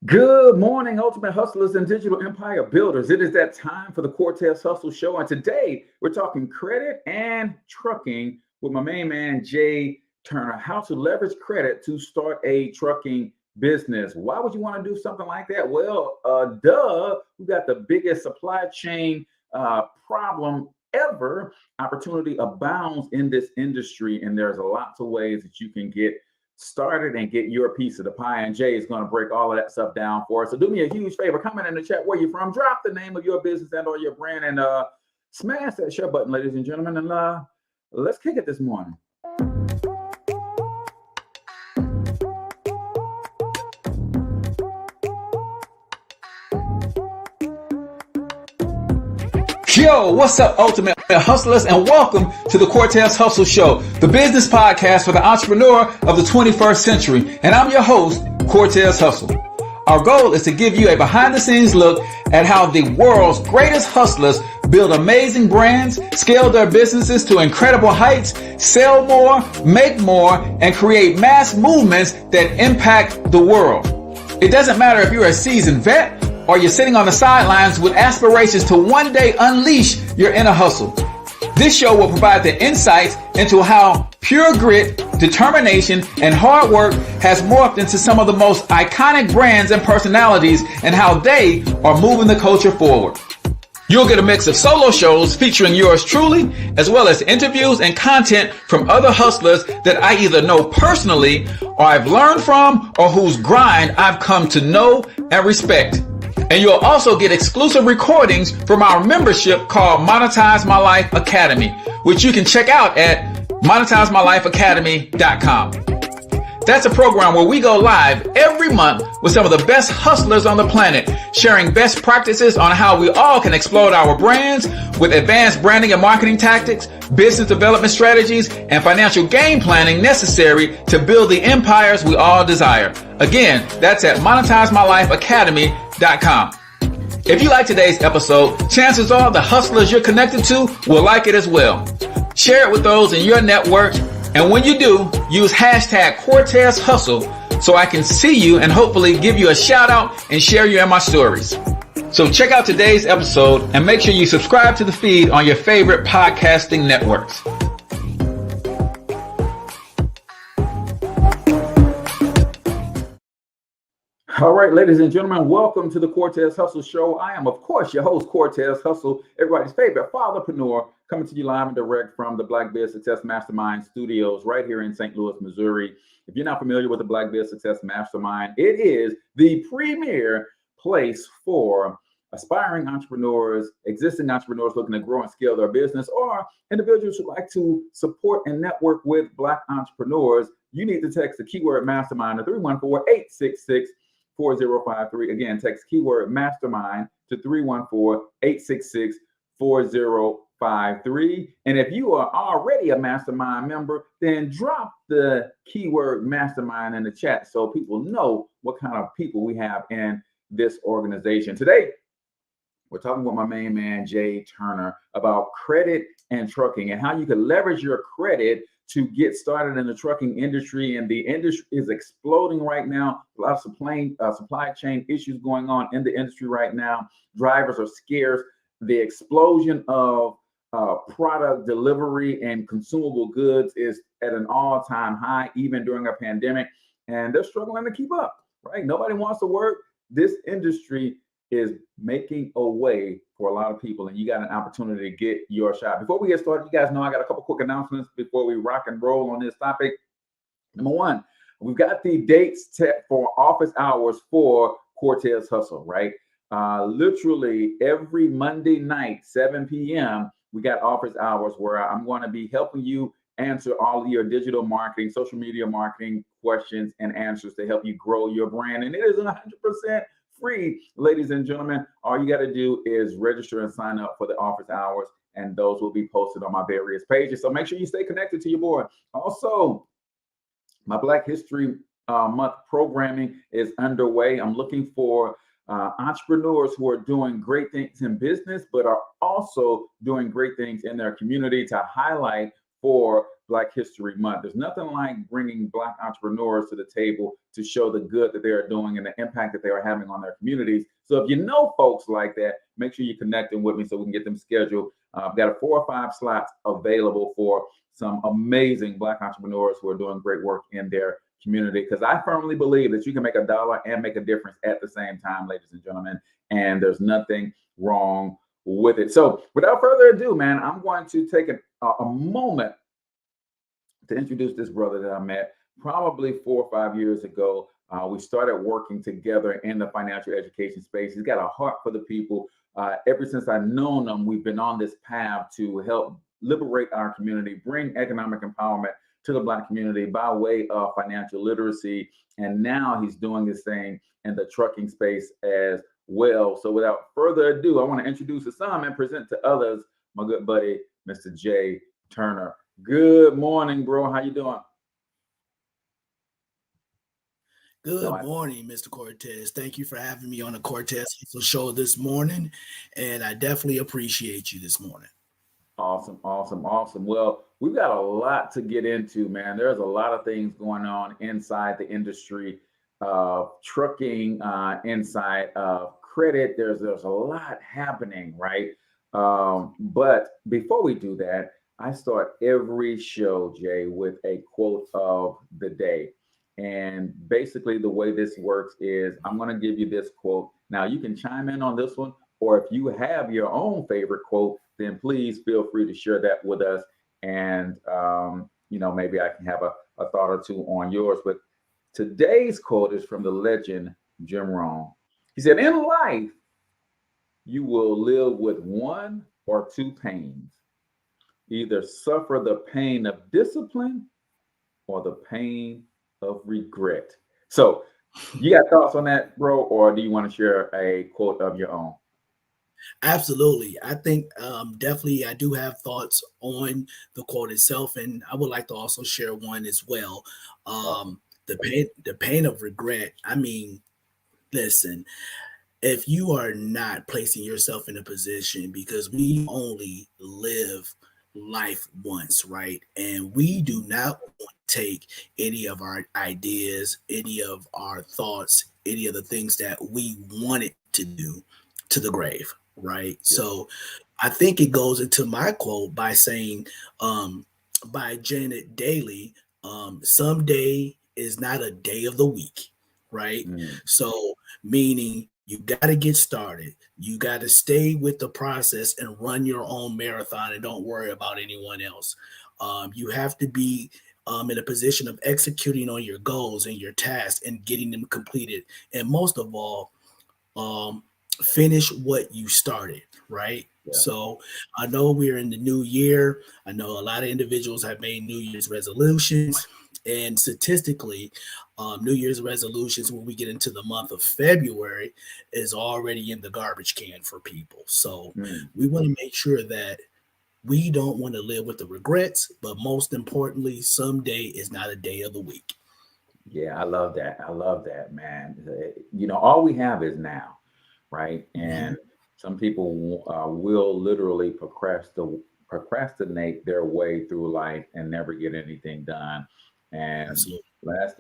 Good morning, Ultimate Hustlers and Digital Empire Builders. It is that time for the Cortez Hustle Show. And today we're talking credit and trucking with my main man, Jay Turner. How to leverage credit to start a trucking business. Why would you want to do something like that? Well, we got the biggest supply chain problem ever. Opportunity abounds in this industry, and there's a lots of ways that you can get started and get your piece of the pie. And Jay is going to break all of that stuff down for us. So do me a huge favor, comment in the chat where you're from, drop the name of your business and or your brand, and smash that share button, ladies and gentlemen, and let's kick it this morning. Yo, what's up, Ultimate Hustlers, and welcome to the Cortez Hustle Show, the business podcast for the entrepreneur of the 21st century. And I'm your host, Cortez Hustle. Our goal is to give you a behind-the-scenes look at how the world's greatest hustlers build amazing brands, scale their businesses to incredible heights, sell more, make more, and create mass movements that impact the world. It doesn't matter if you're a seasoned vet or you're sitting on the sidelines with aspirations to one day unleash your inner hustle. This show will provide the insights into how pure grit, determination, and hard work has morphed into some of the most iconic brands and personalities and how they are moving the culture forward. You'll get a mix of solo shows featuring yours truly, as well as interviews and content from other hustlers that I either know personally or I've learned from or whose grind I've come to know and respect. And you'll also get exclusive recordings from our membership called Monetize My Life Academy, which you can check out at monetizemylifeacademy.com. That's a program where we go live every month with some of the best hustlers on the planet, sharing best practices on how we all can explode our brands with advanced branding and marketing tactics, business development strategies, and financial game planning necessary to build the empires we all desire. Again, that's at monetizemylifeacademy.com. If you like today's episode, chances are the hustlers you're connected to will like it as well. Share it with those in your network. And when you do, use hashtag Cortez Hustle so I can see you and hopefully give you a shout out and share you in my stories. So check out today's episode and make sure you subscribe to the feed on your favorite podcasting networks. All right, ladies and gentlemen, welcome to the Cortez Hustle Show. I am, of course, your host, Cortez Hustle, everybody's favorite fatherpreneur, coming to you live and direct from the Black Biz Success Mastermind studios right here in St. Louis, Missouri. If you're not familiar with the Black Biz Success Mastermind, it is the premier place for aspiring entrepreneurs, existing entrepreneurs looking to grow and scale their business, or individuals who like to support and network with Black entrepreneurs. You need to text the keyword mastermind to 314-866-4053. Again, text keyword mastermind to 314-866-4053. And if you are already a mastermind member, then drop the keyword mastermind in the chat so people know what kind of people we have in this organization. Today, we're talking with my main man, Jay Turner, about credit and trucking and how you can leverage your credit to get started in the trucking industry. And the industry is exploding right now. A lot of supply chain issues going on in the industry right now. Drivers are scarce. The explosion of product delivery and consumable goods is at an all-time high, even during a pandemic. And they're struggling to keep up, right? Nobody wants to work. This industry is making a way for a lot of people, and you got an opportunity to get your shot. Before we get started, you guys know I got a couple quick announcements before we rock and roll on this topic. Number one, we've got the dates for office hours for Cortez Hustle, right? Literally every Monday night, 7 p.m., we got office hours where I'm going to be helping you answer all of your digital marketing, social media marketing questions and answers to help you grow your brand. And it is 100% free, ladies and gentlemen. All you got to do is register and sign up for the office hours, and those will be posted on my various pages. So make sure you stay connected to your board. Also, my Black History Month programming is underway. I'm looking for entrepreneurs who are doing great things in business, but are also doing great things in their community to highlight for Black History Month. There's nothing like bringing Black entrepreneurs to the table to show the good that they are doing and the impact that they are having on their communities. So if you know folks like that, make sure you're connecting with me so we can get them scheduled. I've got 4 or 5 slots available for some amazing Black entrepreneurs who are doing great work in their community, because I firmly believe that you can make a dollar and make a difference at the same time, ladies and gentlemen, and there's nothing wrong with it. So without further ado, man, I'm going to take a moment to introduce this brother that I met probably 4 or 5 years ago. We started working together in the financial education space. He's got a heart for the people. Ever since I've known him, we've been on this path to help liberate our community, bring economic empowerment to the Black community by way of financial literacy. And now he's doing his thing in the trucking space as well. So without further ado, I want to introduce to some and present to others my good buddy, Mr. Jay Turner. Good morning, bro. How you doing? Good morning, Mr. Cortez. Thank you for having me on the Cortez show this morning, and I definitely appreciate you this morning. Awesome. Well, we've got a lot to get into, man. There's a lot of things going on inside the industry of trucking, inside of credit. There's a lot happening, right? But before we do that, I start every show, Jay, with a quote of the day. And basically the way this works is I'm going to give you this quote. Now you can chime in on this one, or if you have your own favorite quote, then please feel free to share that with us. And, maybe I can have a thought or two on yours. But today's quote is from the legend, Jim Rohn. He said, in life, you will live with 1 or 2 pains. Either suffer the pain of discipline or the pain of regret. So you got thoughts on that, bro? Or do you want to share a quote of your own? Absolutely. I think definitely I do have thoughts on the quote itself, and I would like to also share one as well. The pain of regret. I mean, listen, if you are not placing yourself in a position, because we only live life once, right? And we do not want to take any of our ideas, any of our thoughts, any of the things that we wanted to do to the grave, right? Yeah. So I think it goes into my quote by saying, by Janet Daly, someday is not a day of the week, right? So meaning you got to get started. You got to stay with the process and run your own marathon and don't worry about anyone else. You have to be in a position of executing on your goals and your tasks and getting them completed. And most of all, finish what you started, right? Yeah. So I know we're in the new year. I know a lot of individuals have made New Year's resolutions. And statistically, New Year's resolutions, when we get into the month of February, is already in the garbage can for people. So we want to make sure that we don't want to live with the regrets, but most importantly, someday is not a day of the week. Yeah, I love that, man. All we have is now, right? And some people will literally procrastinate their way through life and never get anything done. And last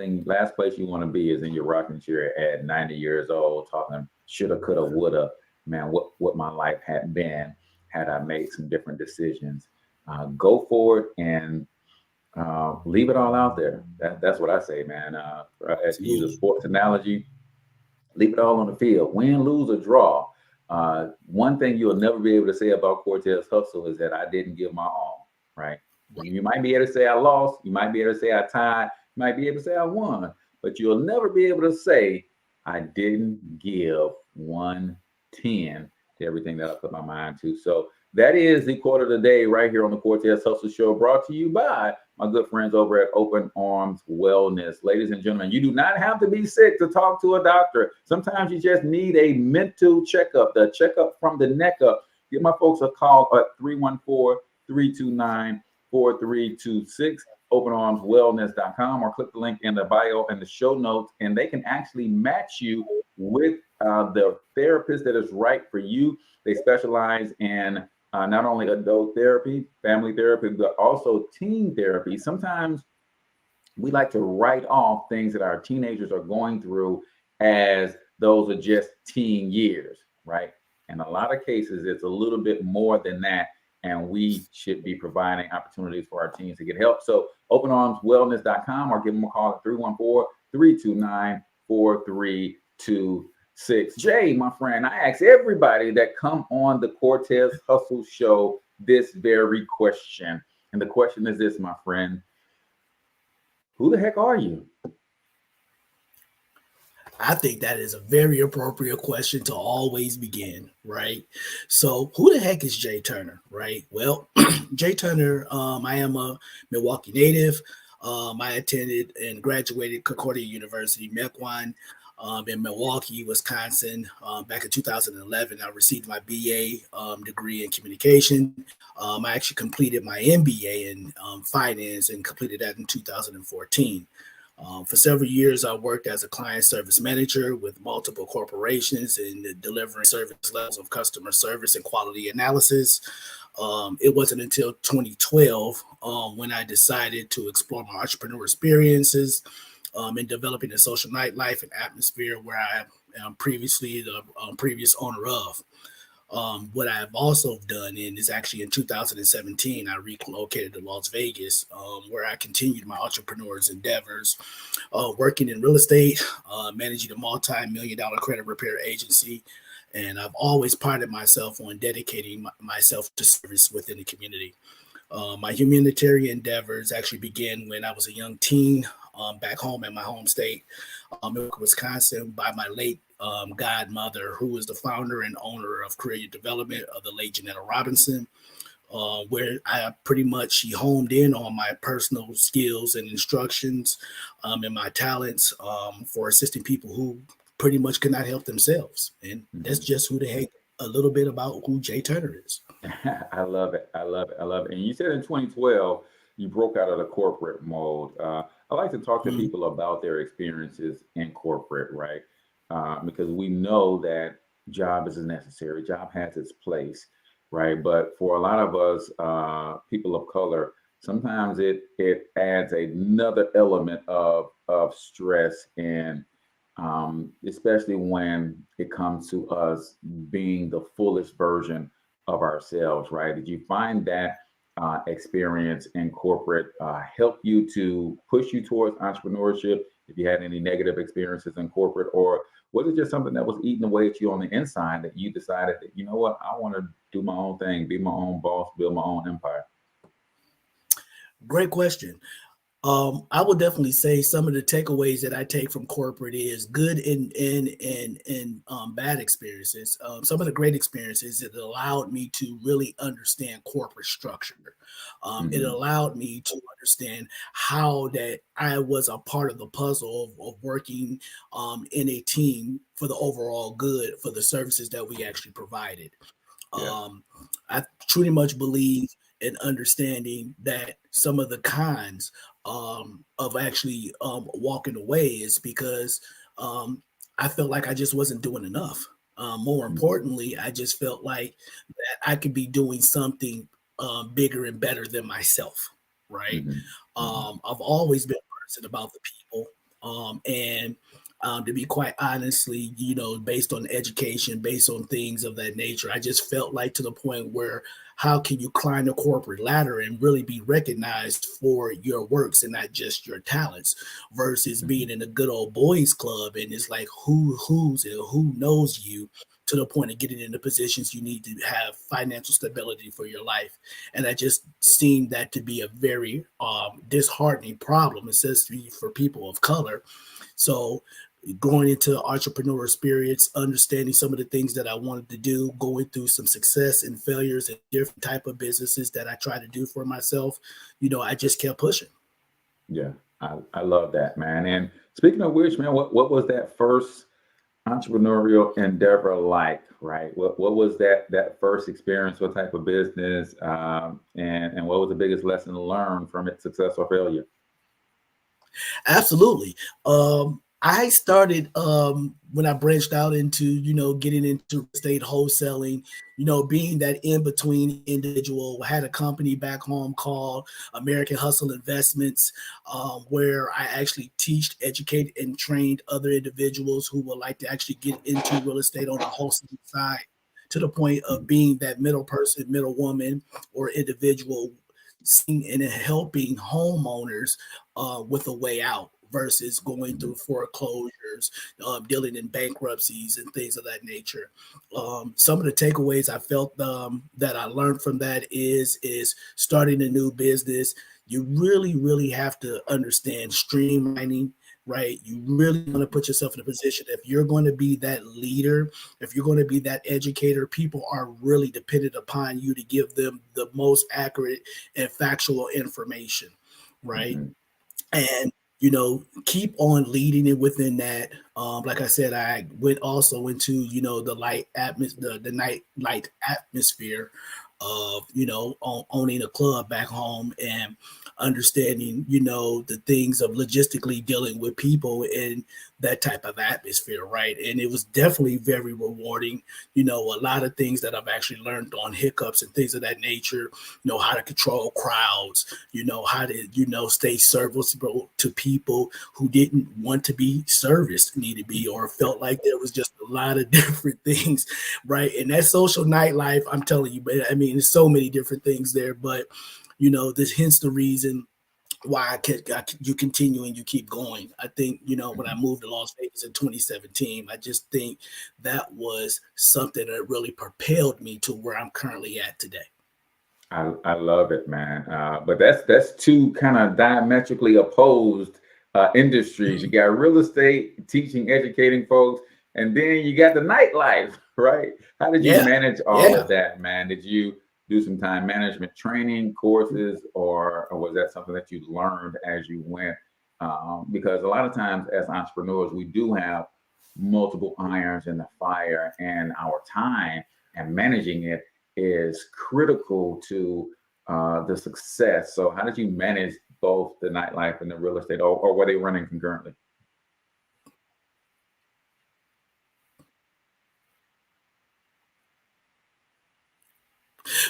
place you want to be is in your rocking chair at 90 years old, talking shoulda, coulda, woulda. Man, what my life had been had I made some different decisions. Go for it and leave it all out there. That's what I say, man. As you use a sports analogy, leave it all on the field. Win, lose, or draw. One thing you'll never be able to say about Cortez Hustle is that I didn't give my all, right? You might be able to say I lost. You might be able to say I tied. You might be able to say I won. But you'll never be able to say I didn't give 110 to everything that I put my mind to. So that is the quote of the day right here on the Cortez Hustle Show, brought to you by my good friends over at Open Arms Wellness. Ladies and gentlemen, you do not have to be sick to talk to a doctor. Sometimes you just need a mental checkup, the checkup from the neck up. Give my folks a call at 314-329-4326, openarmswellness.com, or click the link in the bio and the show notes, and they can actually match you with the therapist that is right for you. They specialize in not only adult therapy, family therapy, but also teen therapy. Sometimes we like to write off things that our teenagers are going through as those are just teen years, right? In a lot of cases, it's a little bit more than that. And we should be providing opportunities for our teens to get help. So openarmswellness.com or give them a call at 314-329-4326. Jay, my friend, I ask everybody that come on the Cortez Hustle Show this very question. And the question is this, my friend. Who the heck are you? I think that is a very appropriate question to always begin, right? So, who the heck is Jay Turner, right? Well, Jay Turner, I am a Milwaukee native. I attended and graduated Concordia University, Mequon, in Milwaukee, Wisconsin. Back in 2011, I received my BA degree in communication. I actually completed my MBA in finance and completed that in 2014. For several years, I worked as a client service manager with multiple corporations in delivering service levels of customer service and quality analysis. It wasn't until 2012 when I decided to explore my entrepreneur experiences in developing a social nightlife and atmosphere where I am previously the previous owner of. What I've also done is actually in 2017, I relocated to Las Vegas, where I continued my entrepreneur's endeavors, working in real estate, managing a multi-million-dollar credit repair agency. And I've always prided myself on dedicating myself to service within the community. My humanitarian endeavors actually began when I was a young teen back home in my home state, in Wisconsin, by my late godmother, who was the founder and owner of Career Development of the late Janetta Robinson, where she homed in on my personal skills and instructions and my talents for assisting people who pretty much could not help themselves. And that's just who the heck, a little bit about who Jay Turner is. I love it. I love it. I love it. And you said in 2012, you broke out of the corporate mode. I like to talk to people about their experiences in corporate, right? Because we know that job is necessary. Job has its place, right? But for a lot of us, people of color, sometimes it adds another element of stress, and especially when it comes to us being the fullest version of ourselves, right? Did you find that experience in corporate help you to push you towards entrepreneurship? If you had any negative experiences in corporate, or was it just something that was eating away at you on the inside that you decided that, you know what, I want to do my own thing, be my own boss, build my own empire? Great question. I would definitely say some of the takeaways that I take from corporate is good and bad experiences. Some of the great experiences, it allowed me to really understand corporate structure. It allowed me to understand how that I was a part of the puzzle of working in a team for the overall good for the services that we actually provided. Yeah. I truly much believe in understanding that some of the cons of actually walking away is because I felt like I just wasn't doing enough. More importantly, I just felt like that I could be doing something bigger and better than myself, right? I've always been a person about the people, and to be quite honestly, based on education, based on things of that nature, I just felt like to the point where how can you climb the corporate ladder and really be recognized for your works and not just your talents versus being in a good old boys club. And it's like, who knows you to the point of getting into positions you need to have financial stability for your life. And I just seemed that to be a very disheartening problem, especially for people of color. So going into entrepreneur experience, understanding some of the things that I wanted to do, going through some success and failures and different type of businesses that I try to do for myself, I just kept pushing. Yeah, I love that, man. And speaking of which, man, what was that first entrepreneurial endeavor like, right? What was that first experience? What type of business? And what was the biggest lesson learned from its success or failure? Absolutely. I started when I branched out into, getting into real estate wholesaling, being that in between individual. I had a company back home called American Hustle Investments, where I actually teach, educate, and trained other individuals who would like to actually get into real estate on the wholesaling side, to the point of being that middle person, middle woman, or individual, seeing and helping homeowners with a way out versus going through foreclosures, dealing in bankruptcies and things of that nature. Some of the takeaways I felt that I learned from that is starting a new business. You really, really have to understand streamlining. Right. You really want to put yourself in a position, if you're going to be that leader, if you're going to be that educator, people are really dependent upon you to give them the most accurate and factual information. Right. Mhm. And keep on leading it within that. Like I said, I went also into the light atmosphere, the night light atmosphere of owning a club back home, and understanding the things of logistically dealing with people in that type of atmosphere, right? And it was definitely very rewarding. A lot of things that I've actually learned on hiccups and things of that nature. How to control crowds, how to stay serviceable to people who didn't want to be serviced, need to be, or felt like there was just a lot of different things, right? And that social nightlife, I'm telling you, but I mean, there's so many different things there, but this hence the reason why you continue and you keep going. I think, when I moved to Las Vegas in 2017, I just think that was something that really propelled me to where I'm currently at today. I love it, man. But that's two kind of diametrically opposed industries. You got real estate, teaching, educating folks, and then you got the nightlife, right? How did you Yeah. manage all Yeah. of that, man? Did you do some time management training courses, or was that something that you learned as you went? Because a lot of times as entrepreneurs, we do have multiple irons in the fire, and our time and managing it is critical to the success. So, how did you manage both the nightlife and the real estate, or were they running concurrently?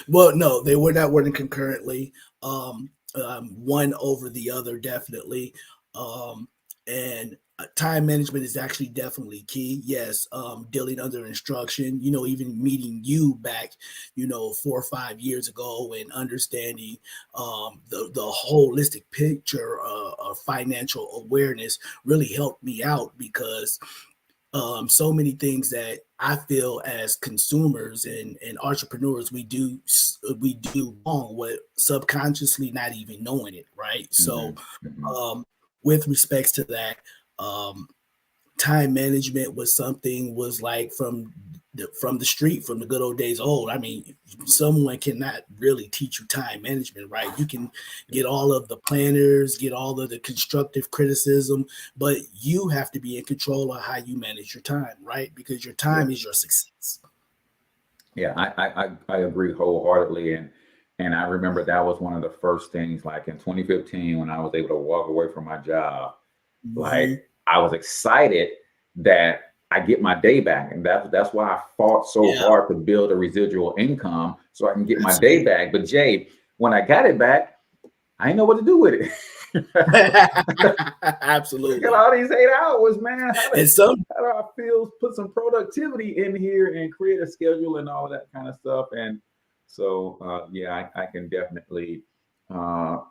Well, no, they were not working concurrently. One over the other, definitely. And time management is actually definitely key. Yes, dealing under instruction. Even meeting you back, 4 or 5 years ago, and understanding the holistic picture of financial awareness really helped me out, because so many things that I feel as consumers and entrepreneurs we do wrong with subconsciously not even knowing it, right? So Hmm. Hmm. with respects to that, um, time management was like from the street, from the good old days old. I mean, someone cannot really teach you time management, right? You can get all of the planners, get all of the constructive criticism, but you have to be in control of how you manage your time, right? Because your Yeah, time is your success. yeah, I agree wholeheartedly, and I remember that was one of the first things, like in 2015, when I was able to walk away from my job. Like, Hmm. I was excited that I get my day back, and that's why I fought so Yeah, hard to build a residual income so I can get my day absolutely. back. But Jay, when I got it back, I didn't know what to do with it. I got Absolutely. all these 8 hours, man. And some How do I feel? Put some productivity in here and create a schedule and all that kind of stuff. And so, yeah, I can definitely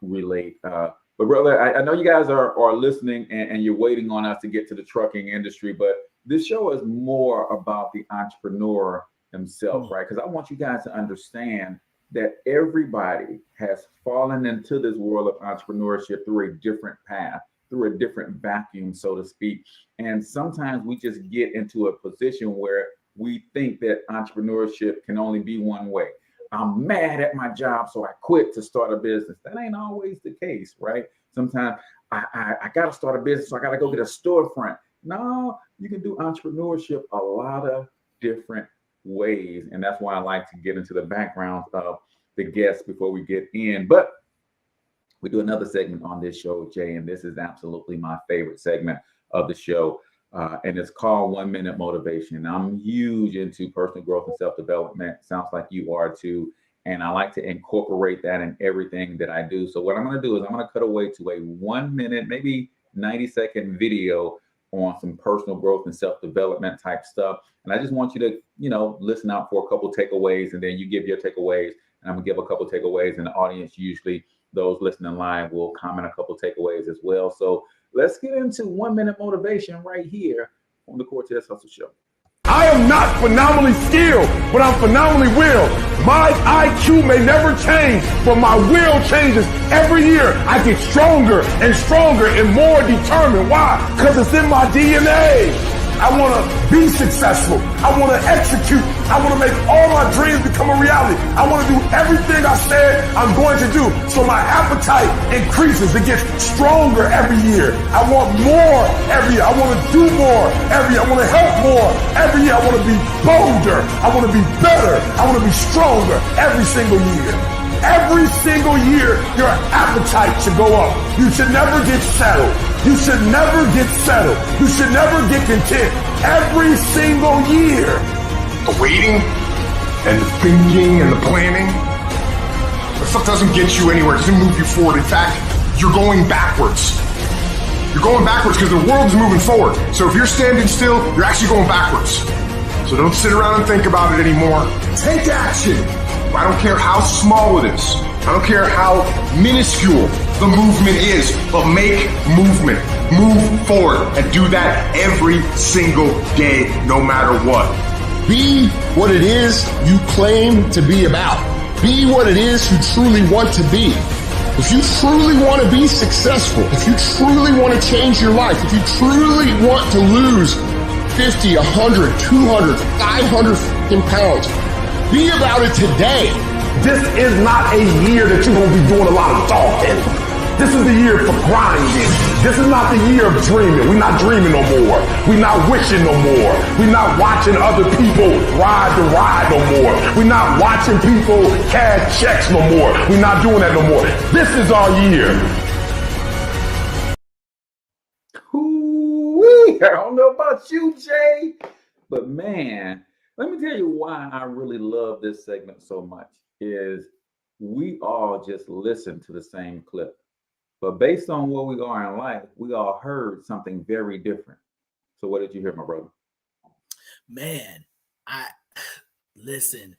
relate. But brother, I know you guys are listening, and you're waiting on us to get to the trucking industry, but this show is more about the entrepreneur himself, right? Because I want you guys to understand that everybody has fallen into this world of entrepreneurship through a different path, through a different vacuum, so to speak. And sometimes we just get into a position where we think that entrepreneurship can only be one way. I'm mad at my job, so I quit to start a business. That ain't always the case, right? Sometimes I got to start a business, so I got to go get a storefront. No, you can do entrepreneurship a lot of different ways. And that's why I like to get into the background of the guests before we get in. But we do another segment on this show, Jay, and this is absolutely my favorite segment. of the show. And it's called 1 Minute Motivation. I'm huge into personal growth and self-development. Sounds like you are too. And I like to incorporate that in everything that I do. So what I'm going to do is I'm going to cut away to a 1 minute, maybe 90-second video on some personal growth and self-development type stuff. And I just want you to, listen out for a couple takeaways, and then you give your takeaways, and I'm gonna give a couple takeaways, and the audience, usually those listening live, will comment a couple takeaways as well. So let's get into 1 minute motivation right here on the Cortez Hustle Show. I am not phenomenally skilled, but I'm phenomenally willed. My IQ may never change, but my will changes every year. I get stronger and stronger and more determined. Why? Because it's in my DNA. I want to be successful. I want to execute. I want to make all my dreams become a reality. I want to do everything I said I'm going to do. So my appetite increases. It gets stronger every year. I want more every year. I want to do more every year. I want to help more every year. I want to be bolder. I want to be better. I want to be stronger every single year. Every single year, your appetite should go up. You should never get settled. You should never get settled. You should never get content. Every single year. The waiting and the thinking and the planning, that stuff doesn't get you anywhere. It doesn't move you forward. In fact, you're going backwards. You're going backwards because the world's moving forward. So if you're standing still, you're actually going backwards. So don't sit around and think about it anymore. Take action. I don't care how small it is. I don't care how minuscule the movement is, but make movement. Move forward and do that every single day, no matter what. Be what it is you claim to be about. Be what it is you truly want to be. If you truly want to be successful, if you truly want to change your life, if you truly want to lose 50, 100, 200, 500 pounds, be about it today. This is not a year that you're going to be doing a lot of talking. This is the year for grinding. This is not the year of dreaming. We're not dreaming no more. We're not wishing no more. We're not watching other people ride the ride no more. We're not watching people cash checks no more. We're not doing that no more. This is our year. Ooh-wee. I don't know about you, Jay, but man, let me tell you why I really love this segment so much is we all just listen to the same clip. But based on where we are in life, we all heard something very different. So what did you hear, my brother? Man, listen,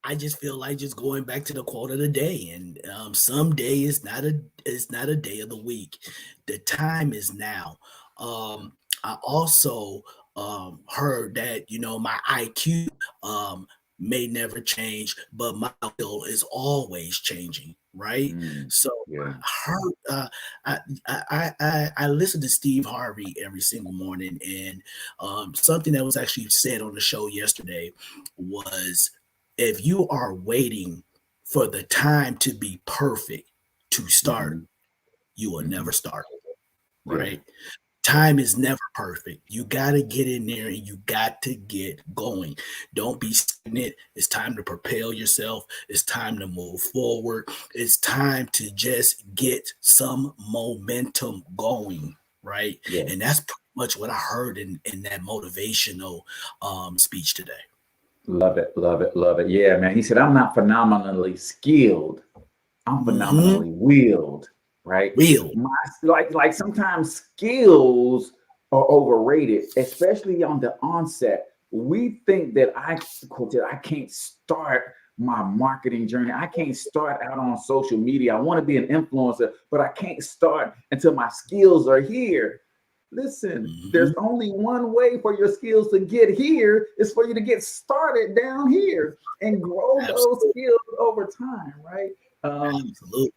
I just feel like just going back to the quote of the day, and some day is not a day of the week. The time is now. I also heard that, my IQ may never change, but my will is always changing, right? So yeah. I listen to Steve Harvey every single morning, and something that was actually said on the show yesterday was, if you are waiting for the time to be perfect to start, you will never start, right? Yeah. Time is never perfect. You got to get in there and you got to get going. Don't be stagnant. It's time to propel yourself. It's time to move forward. It's time to just get some momentum going, right? Yeah. And that's pretty much what I heard in that motivational speech today. Love it, love it, love it. Yeah, man. He said, I'm not phenomenally skilled. I'm phenomenally willed. Right? Like sometimes skills are overrated, especially on the onset. We think that I can't start my marketing journey. I can't start out on social media. I want to be an influencer, but I can't start until my skills are here. Listen, there's only one way for your skills to get here is for you to get started down here and grow those skills over time, right? Absolutely.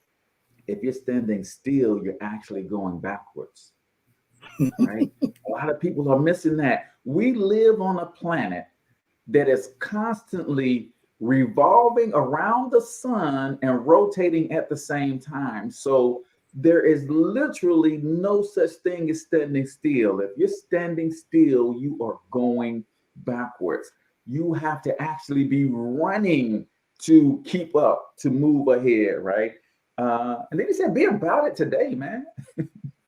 If you're standing still, you're actually going backwards, right? A lot of people are missing that. We live on a planet that is constantly revolving around the sun and rotating at the same time. So there is literally no such thing as standing still. If you're standing still, you are going backwards. You have to actually be running to keep up, to move ahead, right? And then he said, be about it today, man.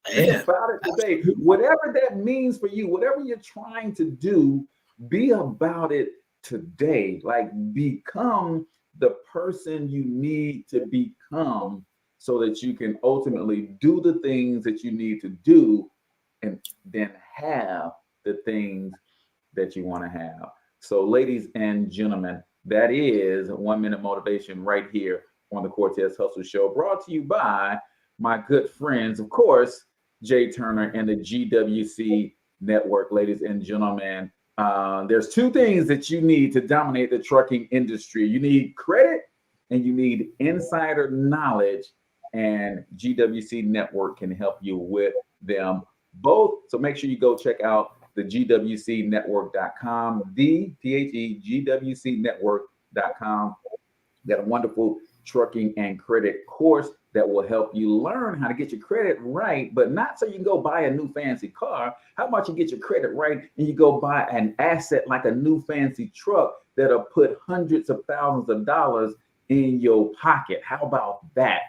Be Yeah, about it today. absolutely. Whatever that means for you, whatever you're trying to do, be about it today. Like become the person you need to become so that you can ultimately do the things that you need to do and then have the things that you want to have. So, ladies and gentlemen, that is 1 minute motivation right here on the Cortez Hustle Show, brought to you by my good friends, of course, Jay Turner and the GWC Network. Ladies and gentlemen, there's two things that you need to dominate the trucking industry. You need credit and you need insider knowledge, and GWC Network can help you with them both. So make sure you go check out the gwcnetwork.com, the THEGWCnetwork.com. Got a wonderful trucking and credit course that will help you learn how to get your credit right, but not so you can go buy a new fancy car. How about you get your credit right and you go buy an asset like a new fancy truck that'll put hundreds of thousands of dollars in your pocket? How about that?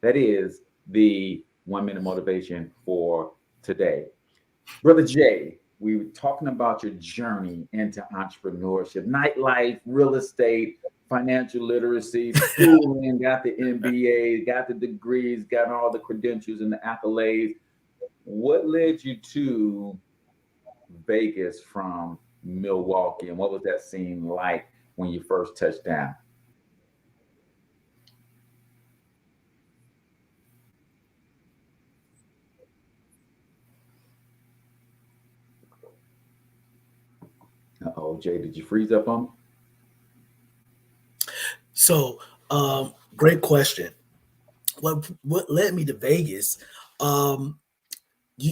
That is the 1 minute motivation for today. Brother Jay, we were talking about your journey into entrepreneurship, nightlife, real estate, financial literacy, schooling, got the MBA, got the degrees, got all the credentials and the accolades. What led you to Vegas from Milwaukee, and what was that scene like when you first touched down? Uh-oh, Jay, did you freeze up on me? So, great question. What led me to Vegas? Um,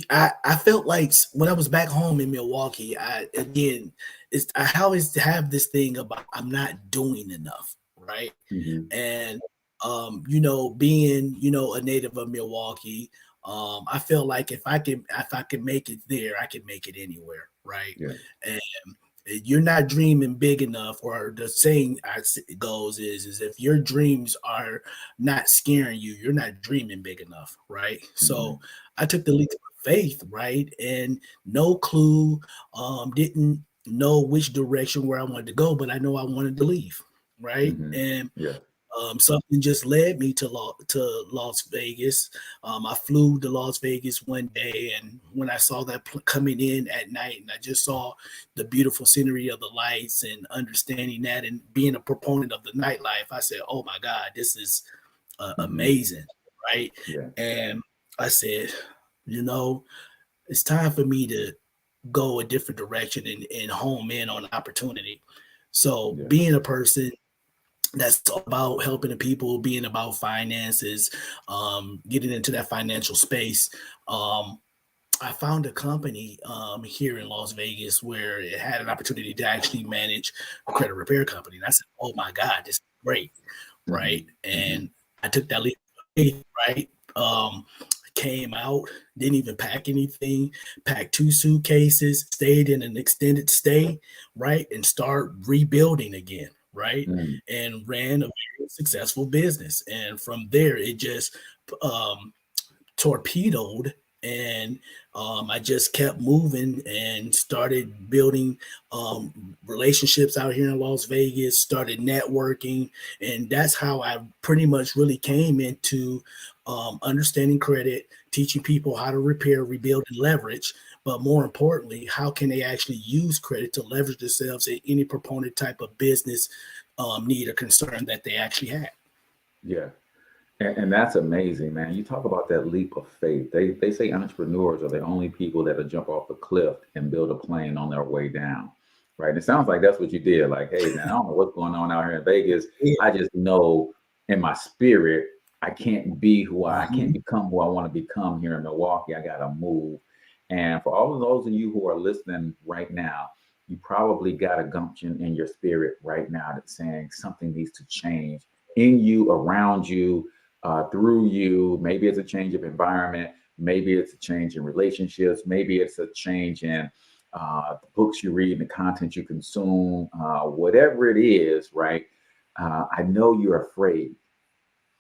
I felt like when I was back home in Milwaukee, I always have this thing about I'm not doing enough, right? Mm-hmm. And being a native of Milwaukee, I feel like if I can make it there, I can make it anywhere, right? Yeah. And you're not dreaming big enough, or the saying goes is if your dreams are not scaring you, you're not dreaming big enough, right? Mm-hmm. So I took the leap of faith, right? And no clue, didn't know which direction where I wanted to go, but I know I wanted to leave, right? Mm-hmm. And Yeah. something just led me to Las Vegas. I flew to Las Vegas one day, and when I saw that coming in at night, and I just saw the beautiful scenery of the lights, and understanding that, and being a proponent of the nightlife, I said, "Oh my God, this is Mm-hmm. amazing!" Right? Yeah. And I said, it's time for me to go a different direction and home in on opportunity. So, Yeah. being a person that's about helping the people, being about finances, getting into that financial space. I found a company here in Las Vegas where it had an opportunity to actually manage a credit repair company. And I said, "Oh my God, this is great." Mm-hmm. Right. Mm-hmm. And I took that leap of faith, right? Came out, didn't even pack anything, packed 2 suitcases, stayed in an extended stay, right? And start rebuilding again, right? Mm-hmm. And ran a very successful business. And from there, it just um, torpedoed, and I just kept moving and started building relationships out here in Las Vegas, started networking, and that's how I pretty much really came into understanding credit, teaching people how to repair, rebuild, and leverage. But more importantly, how can they actually use credit to leverage themselves in any proponent type of business need or concern that they actually have. Yeah. And that's amazing, man. You talk about that leap of faith. They say entrepreneurs are the only people that'll jump off a cliff and build a plane on their way down. Right. And it sounds like that's what you did. Like, hey, man, I don't know what's going on out here in Vegas. Yeah. I just know in my spirit, I can't Mhm. become who I want to become here in Milwaukee. I gotta move. And for all of those of you who are listening right now, you probably got a gumption in your spirit right now that's saying something needs to change in you, around you, through you. Maybe it's a change of environment. Maybe it's a change in relationships. Maybe it's a change in the books you read and the content you consume. Whatever it is, right? I know you're afraid,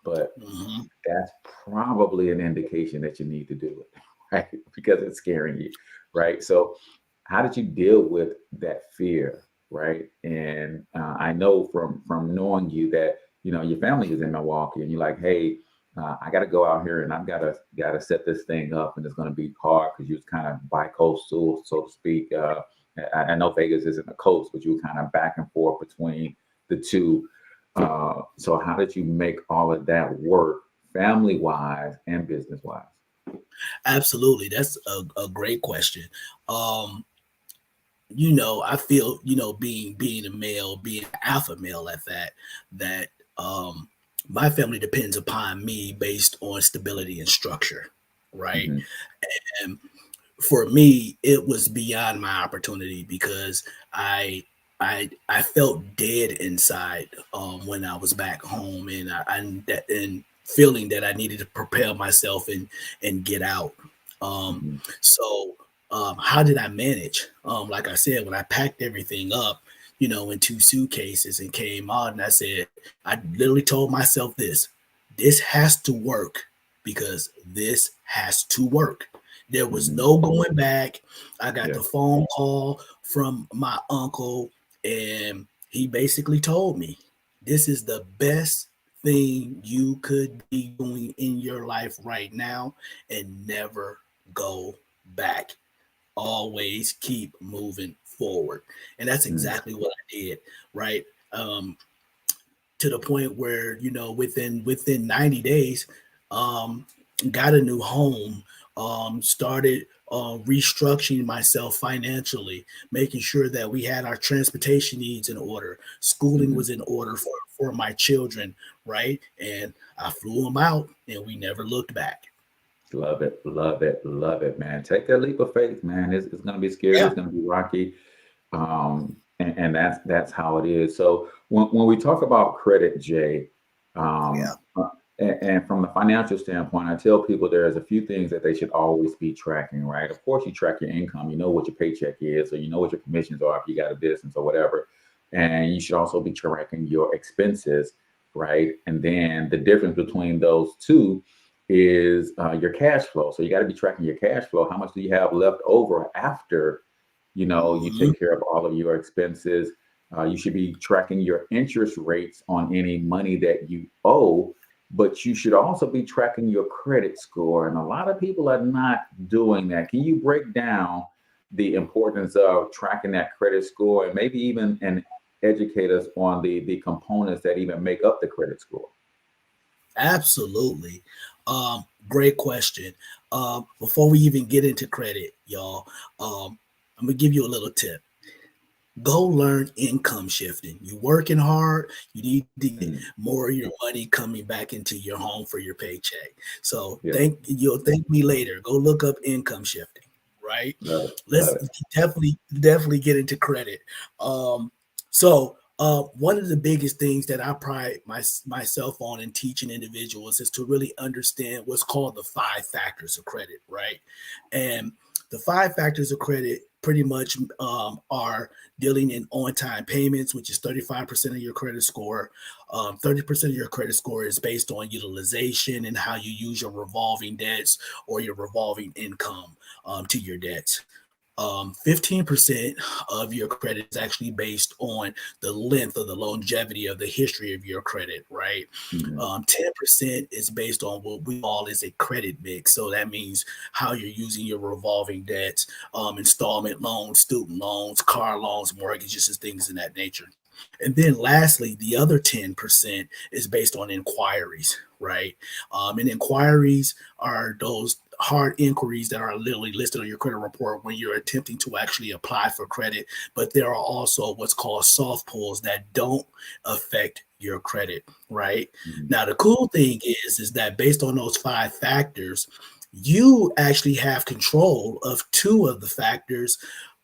but Mhm. that's probably an indication that you need to do it. right? Because it's scaring you, right? So how did you deal with that fear, right? And I know from knowing you that your family is in Milwaukee, and you're like, hey, I got to go out here, and I've got to set this thing up, and it's going to be hard because you was kind of bi-coastal, so to speak. I know Vegas isn't a coast, but you were kind of back and forth between the two. So how did you make all of that work, family wise and business wise? Absolutely. That's a great question. Um, I feel, being a male, being an alpha male at that my family depends upon me based on stability and structure, right? Hmm. And for me, it was beyond my opportunity because I felt dead inside when I was back home, and feeling that I needed to propel myself and get out. Um, Hmm. so how did I manage? Like I said, when I packed everything up, in two suitcases and came out, and I literally told myself this has to work because this has to work. There was Hmm. no going back. I got Yeah. the phone call from my uncle, and he basically told me, this is the best thing you could be doing in your life right now, and never go back. Always keep moving forward. And that's Mm. exactly what I did, right? To the point where, within 90 days, um, got a new home, started restructuring myself financially, making sure that we had our transportation needs in order, schooling Hmm. was in order for my children, right? And I flew them out, and we never looked back. Love it, love it, love it, man. Take that leap of faith, man. It's going to be scary. Yeah, It's going to be rocky. And that's how it is. So when we talk about credit, Jay, yeah, and from the financial standpoint, I tell people there's a few things that they should always be tracking, right? Of course, you track your income. You know what your paycheck is, or you know what your commissions are if you got a business or whatever. And you should also be tracking your expenses, right? And then the difference between those two is your cash flow. So you got to be tracking your cash flow. How much do you have left over after you mhm, take care of all of your expenses? You should be tracking your interest rates on any money that you owe, but you should also be tracking your credit score. And a lot of people are not doing that. Can you break down the importance of tracking that credit score, and maybe even and educate us on the components that even make up the credit score? absolutely. Great question. Before we even get into credit, y'all, I'm gonna give you a little tip. Go learn income shifting. You working hard, you need to get Mm. more of your money coming back into your home for your paycheck. So Yeah, you'll thank me later. Go look up income shifting, right? love it, Let's love it. definitely get into credit. One of the biggest things that I pride myself on in teaching individuals is to really understand what's called the five factors of credit, right? And the five factors of credit pretty much are dealing in on-time payments, which is 35% of your credit score. 30% of your credit score is based on utilization and how you use your revolving debts or your revolving income to your debts. 15% of your credit is actually based on the length or the longevity of the history of your credit, right? Mhm. 10% is based on what we call is a credit mix. So that means how you're using your revolving debts, installment loans, student loans, car loans, mortgages, and things in that nature. And then lastly, the other 10% is based on inquiries, right? And inquiries are those hard inquiries that are literally listed on your credit report when you're attempting to actually apply for credit. But there are also what's called soft pulls that don't affect your credit, right? Mhm. Now, the cool thing is that based on those five factors, you actually have control of two of the factors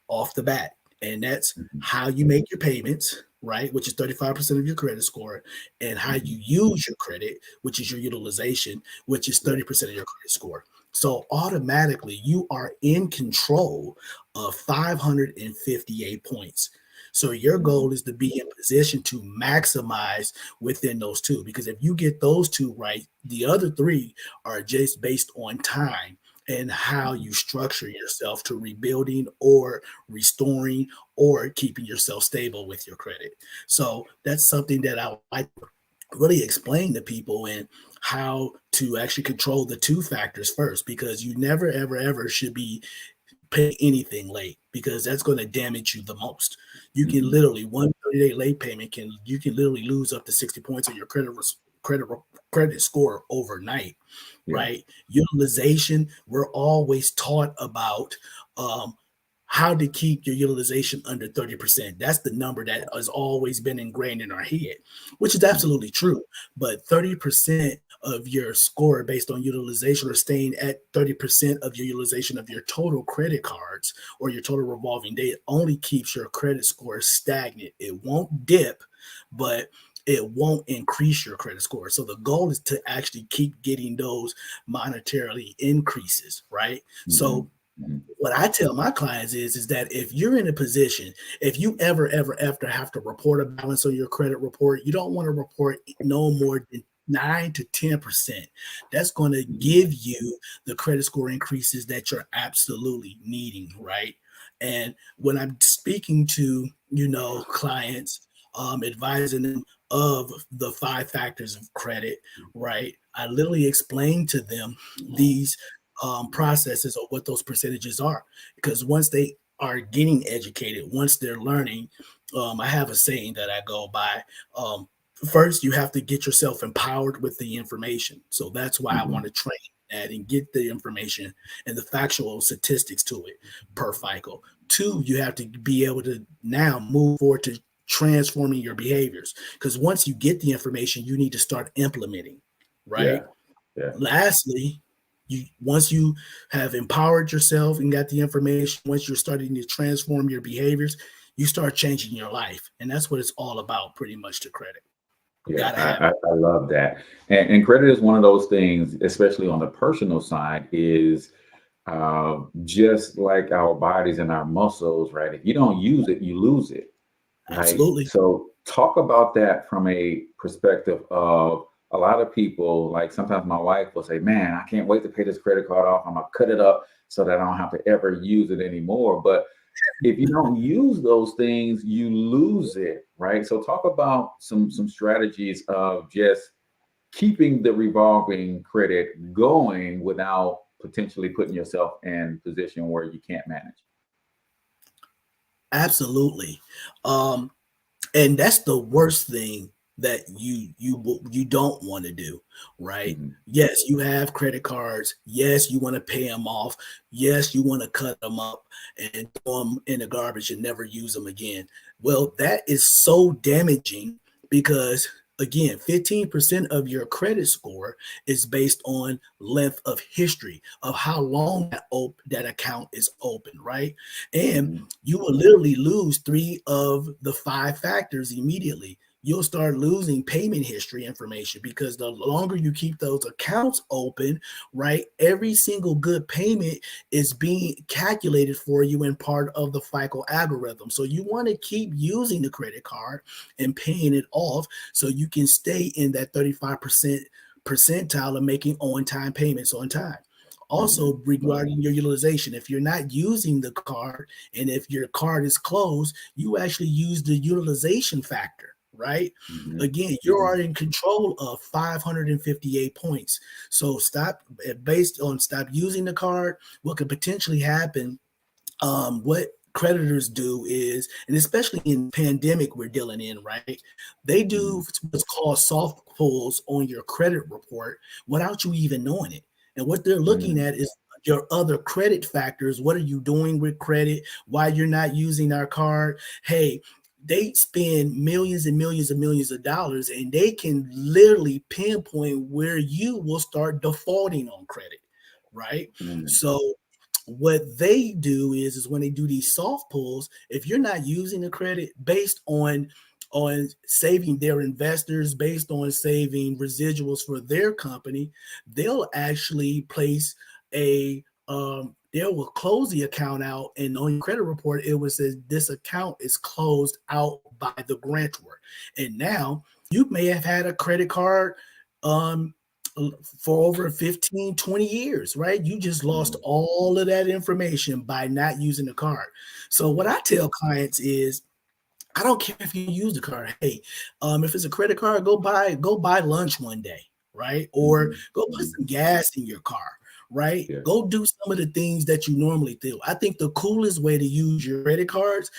off the bat. And that's Mhm. how you make your payments, right? Which is 35% of your credit score, and how Mhm. you use your credit, which is your utilization, which is Yeah. 30% of your credit score. So automatically you are in control of 558 points. So your Mhm. goal is to be in position to maximize within those two. Because if you get those two right, the other three are just based on time and how you structure yourself to rebuilding or restoring or keeping yourself stable with your credit. So that's something that I like to really explain to people, and how to actually control the two factors first, because you never, ever, ever should be pay anything late, because that's going to damage you the most. You can Mhm. literally, one 30-day late payment you can literally lose up to 60 points of your credit credit score overnight, Yeah. right? Utilization, we're always taught about um, how to keep your utilization under 30%. That's the number that has always been ingrained in our head, which is Mhm. absolutely true. But 30% of your score based on utilization, or staying at 30% of your utilization of your total credit cards or your total revolving debt, only keeps your credit score stagnant. It won't dip, but it won't increase your credit score. So the goal is to actually keep getting those monetarily increases, right? Mhm. So Mhm. what I tell my clients is that if you're in a position, if you ever after have to report a balance on your credit report, you don't want to report no more than 9 to 10%. That's going to Mhm. give you the credit score increases that you're absolutely needing, right? And when I'm speaking to, clients, advising them of the 5 factors of credit, right? I literally explain to them these processes, or what those percentages are. Because once they are getting educated, once they're learning, I have a saying that I go by. First, you have to get yourself empowered with the information. So that's why I want Mhm. to train that and get the information and the factual statistics to it per FICO. Two, you have to be able to now move forward to transforming your behaviors. Because once you get the information, you need to start implementing, right? Yeah. Yeah. Lastly, once you have empowered yourself and got the information, once you're starting to transform your behaviors, you start changing your life. And that's what it's all about, pretty much, to credit. Yeah, Gotta have I, it. I, I love that. And credit is one of those things, especially on the personal side, is just like our bodies and our muscles, right? If you don't use it, you lose it, right? Absolutely. So talk about that from a perspective of a lot of people. Like sometimes my wife will say, "Man, I can't wait to pay this credit card off. I'm gonna cut it up so that I don't have to ever use it anymore." But if you don't use those things, you lose it, right? So talk about some strategies of just keeping the revolving credit going without potentially putting yourself in a position where you can't manage. Absolutely. Um, and that's the worst thing that you don't want to do, right? Mhm. Yes, you have credit cards. Yes, you want to pay them off. Yes, you want to cut them up and throw them in the garbage and never use them again. Well, that is so damaging, because again, 15% of your credit score is based on length of history of how long that account is open, right? And Mhm. you will literally lose 3 of the 5 factors immediately. You'll start losing payment history information, because the longer you keep those accounts open, right, every single good payment is being calculated for you in part of the FICO algorithm. So you want to keep using the credit card and paying it off, so you can stay in that 35% percentile of making on-time payments on time. Mhm. Also, regarding your utilization, if you're not using the card, and if your card is closed, you actually use the utilization factor, right? Mhm. Again, you're Mhm. already in control of 558 points. So based on stop using the card. What could potentially happen, what creditors do is, and especially in pandemic we're dealing in, right? They do Mhm. what's called soft pulls on your credit report without you even knowing it. And what they're looking Mhm. at is your other credit factors. What are you doing with credit? Why you're not using our card? Hey, they spend millions and millions and millions of dollars, and they can literally pinpoint where you will start defaulting on credit, right? Mhm. So what they do is when they do these soft pulls, if you're not using the credit based on saving their investors, based on saving residuals for their company, they'll actually place they will close the account out, and on your credit report it will say this account is closed out by the grantor. And now you may have had a credit card um for over 15, 20 years, right? You just lost all of that information by not using the card. So what I tell clients is, I don't care if you use the card. Hey, if it's a credit card, go buy lunch one day, right? Or go put some gas in your car, right? Yeah. Go do some of the things that you normally do. I think the coolest way to use your credit cards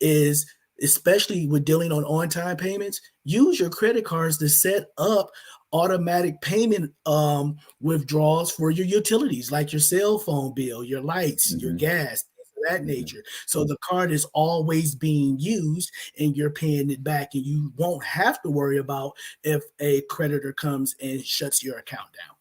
is, especially with dealing on-time payments, use your credit cards to set up automatic payment withdrawals for your utilities, like your cell phone bill, your lights, your gas, that nature. So the card is always being used and you're paying it back, and you won't have to worry about if a creditor comes and shuts your account down.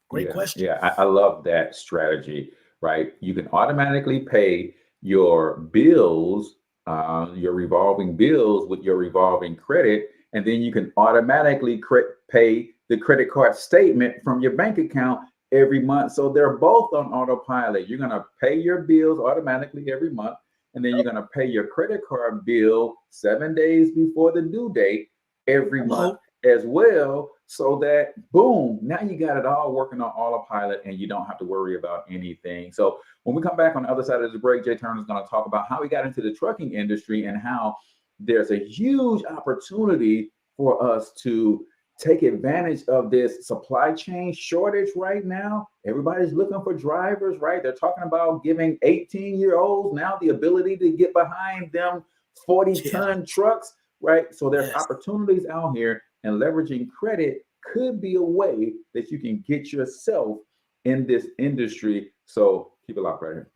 Great question. Yeah, I love that strategy, right? You can automatically pay your bills, your revolving bills with your revolving credit, and then you can automatically pay the credit card statement from your bank account every month. So they're both on autopilot. You're going to pay your bills automatically every month, and then you're going to pay your credit card bill 7 days before the due date every month as well. So that, boom, now you got it all working on autopilot and you don't have to worry about anything. So when we come back on the other side of the break, Jay Turner is going to talk about how he got into the trucking industry and how there's a huge opportunity for us to take advantage of this supply chain shortage right now. Everybody's looking for drivers, right? They're talking about giving 18-year-olds now the ability to get behind them 40-ton trucks, right? So there's opportunities out here, and leveraging credit could be a way that you can get yourself in this industry. So keep it locked right here.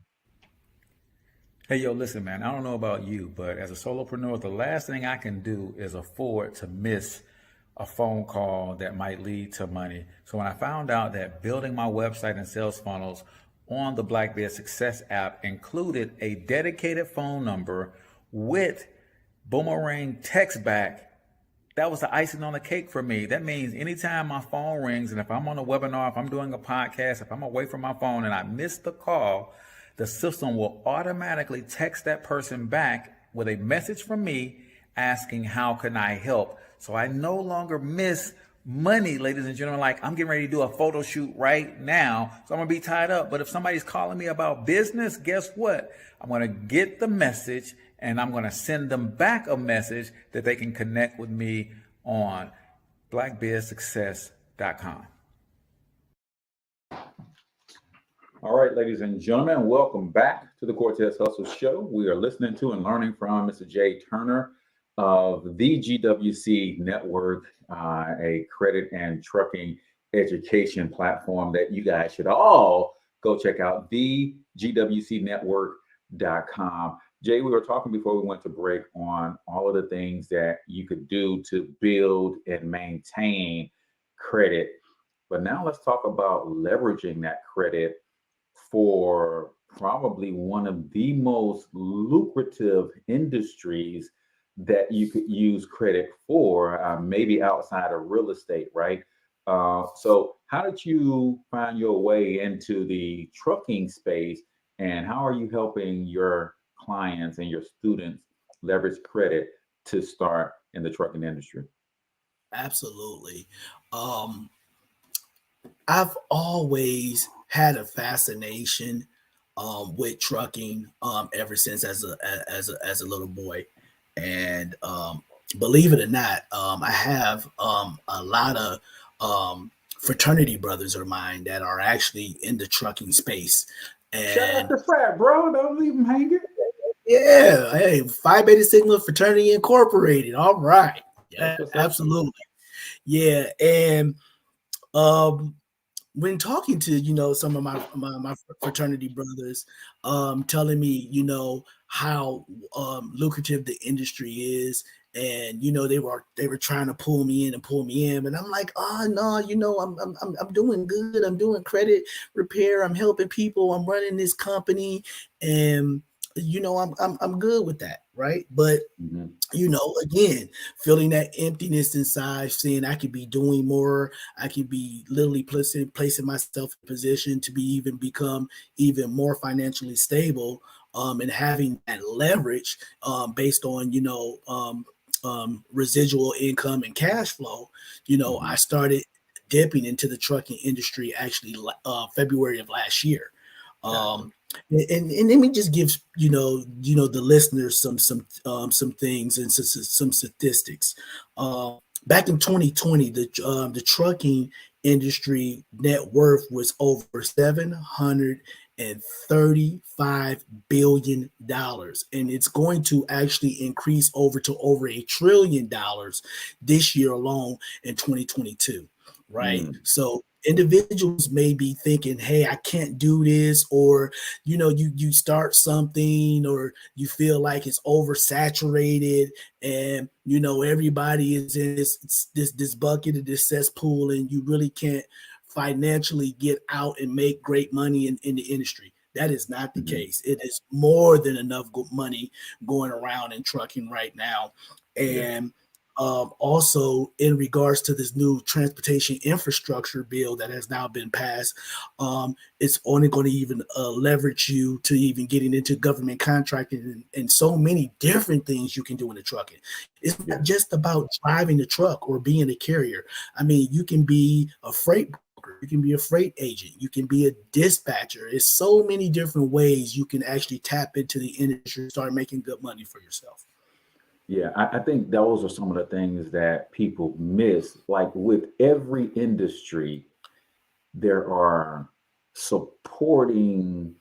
Hey, yo, listen, man, I don't know about you, but as a solopreneur, the last thing I can do is afford to miss a phone call that might lead to money. So when I found out that building my website and sales funnels on the Blackbeard Success app included a dedicated phone number with boomerang text back, that was the icing on the cake for me. That means anytime my phone rings, and if I'm on a webinar, if I'm doing a podcast, if I'm away from my phone and I miss the call, the system will automatically text that person back with a message from me asking, how can I help? So I no longer miss money, ladies and gentlemen. Like, I'm getting ready to do a photo shoot right now, so I'm gonna be tied up. But if somebody's calling me about business, guess what? I'm gonna get the message and I'm gonna send them back a message that they can connect with me on blackbeardsuccess.com. All right, ladies and gentlemen, welcome back to the Cortez Hustle Show. We are listening to and learning from Mr. Jay Turner of the GWC Network, a credit and trucking education platform that you guys should all go check out, thegwcnetwork.com. Jay, we were talking before we went to break on all of the things that you could do to build and maintain credit. But now let's talk about leveraging that credit for probably one of the most lucrative industries that you could use credit for, maybe outside of real estate, right? So how did you find your way into the trucking space, and how are you helping your clients and your students leverage credit to start in the trucking industry? Absolutely. I've always had a fascination with trucking ever since as a little boy, and believe it or not, I have a lot of fraternity brothers of mine that are actually in the trucking space. And shout out to frat, bro. Don't leave them hanging. Yeah, hey, Phi Beta Sigma Fraternity Incorporated. All right, yeah, absolutely, yeah, and when talking to some of my fraternity brothers, telling me how lucrative the industry is, and they were trying to pull me in, and I'm like, oh no, I'm doing good. I'm doing credit repair. I'm helping people. I'm running this company, and I'm good with that, right? But again, feeling that emptiness inside, saying I could be doing more, I could be literally placing myself in position to become even more financially stable, and having that leverage based on residual income and cash flow. I started dipping into the trucking industry actually February of last year. And let me just give the listeners some things and some statistics. Back in 2020, the trucking industry net worth was over $735 billion, and it's going to actually increase over $1 trillion this year alone in 2022. Right. So individuals may be thinking, hey, I can't do this, or you start something, or you feel like it's oversaturated, and everybody is in this bucket of this cesspool, and you really can't financially get out and make great money in the industry. That is not the case. It is more than enough money going around in trucking right now. And also, in regards to this new transportation infrastructure bill that has now been passed, it's only going to even leverage you to even getting into government contracting and so many different things you can do in the trucking. It's not just about driving the truck or being a carrier. I mean, you can be a freight broker, you can be a freight agent, you can be a dispatcher. It's so many different ways you can actually tap into the industry and start making good money for yourself. Yeah, I think those are some of the things that people miss. Like with every industry, there are supporting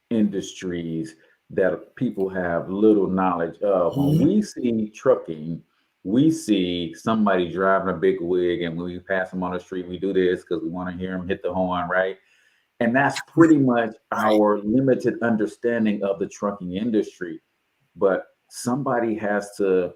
industries that people have little knowledge of. When we see trucking, we see somebody driving a big wig, and when we pass them on the street, we do this because we want to hear them hit the horn, right? And that's pretty much our limited understanding of the trucking industry. But somebody has to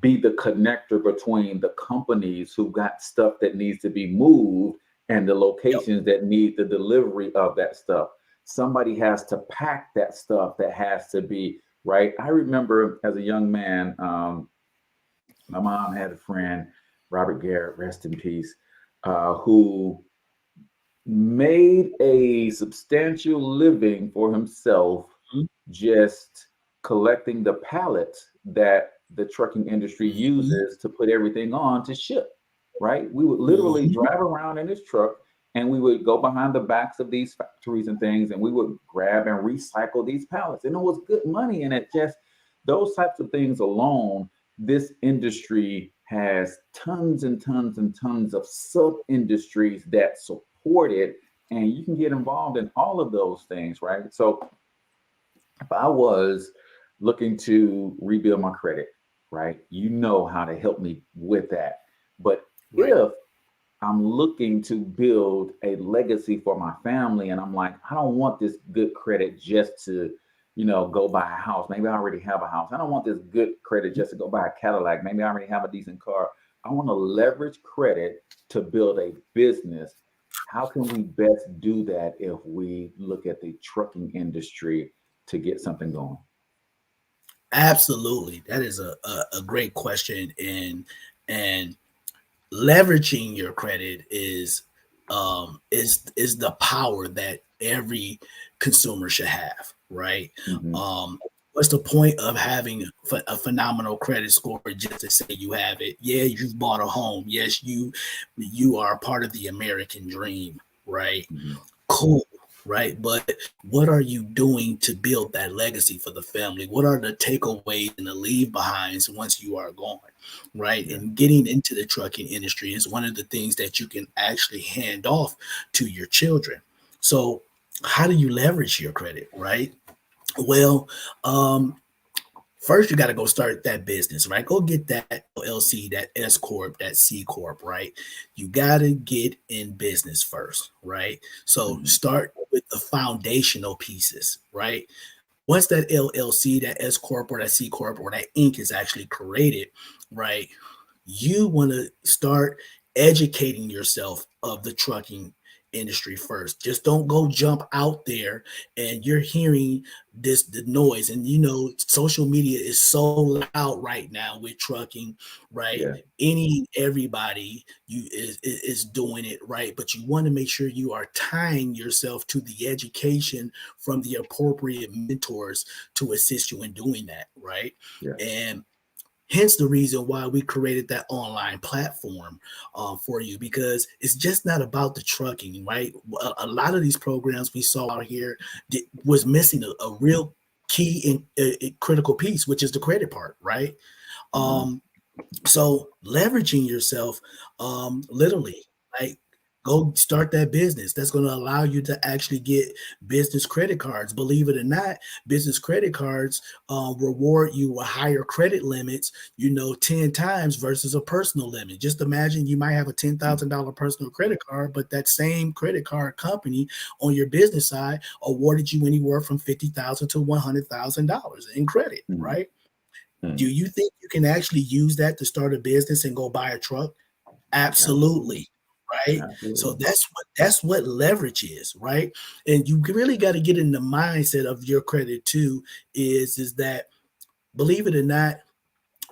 be the connector between the companies who got stuff that needs to be moved and the locations that need the delivery of that stuff. Somebody has to pack that stuff that has to be right. I remember as a young man, my mom had a friend, Robert Garrett, rest in peace, who made a substantial living for himself just collecting the pallets that the trucking industry uses to put everything on to ship, right? We would literally drive around in this truck, and we would go behind the backs of these factories and things, and we would grab and recycle these pallets. And it was good money in it. Just those types of things alone, this industry has tons and tons and tons of sub-industries that support it, and you can get involved in all of those things, right? So if I was looking to rebuild my credit, right? You know how to help me with that. But if I'm looking to build a legacy for my family, and I'm like, I don't want this good credit just to, go buy a house. Maybe I already have a house. I don't want this good credit just to go buy a Cadillac. Maybe I already have a decent car. I want to leverage credit to build a business. How can we best do that if we look at the trucking industry to get something going? Absolutely. That is a great question. And leveraging your credit is the power that every consumer should have, right? What's the point of having a phenomenal credit score just to say you have it? Yeah, you've bought a home. Yes, you are a part of the American dream, right? Cool. Right. But what are you doing to build that legacy for the family? What are the takeaways and the leave behinds once you are gone? Right. And getting into the trucking industry is one of the things that you can actually hand off to your children. So how do you leverage your credit? Right. Well, first, you got to go start that business, right? Go get that LLC, that S Corp, that C Corp, right? You got to get in business first, right? So start with the foundational pieces, right? Once that LLC, that S Corp, or that C Corp, or that Inc. is actually created, right? You want to start educating yourself of the trucking industry first. Just don't go jump out there and you're hearing the noise. And social media is so loud right now with trucking, right? Everybody is doing it, right? But you want to make sure you are tying yourself to the education from the appropriate mentors to assist you in doing that, right? And Hence the reason why we created that online platform for you, because it's just not about the trucking, right? A lot of these programs we saw out here was missing a real key and critical piece, which is the credit part, right? Um, so leveraging yourself, literally, like go start that business. That's going to allow you to actually get business credit cards. Believe it or not, business credit cards reward you with higher credit limits, 10 times versus a personal limit. Just imagine you might have a $10,000 personal credit card, but that same credit card company on your business side awarded you anywhere from $50,000 to $100,000 in credit, right? Do you think you can actually use that to start a business and go buy a truck? Absolutely. Right. Absolutely. So that's what leverage is, right? And you really got to get in the mindset of your credit too, is that, believe it or not,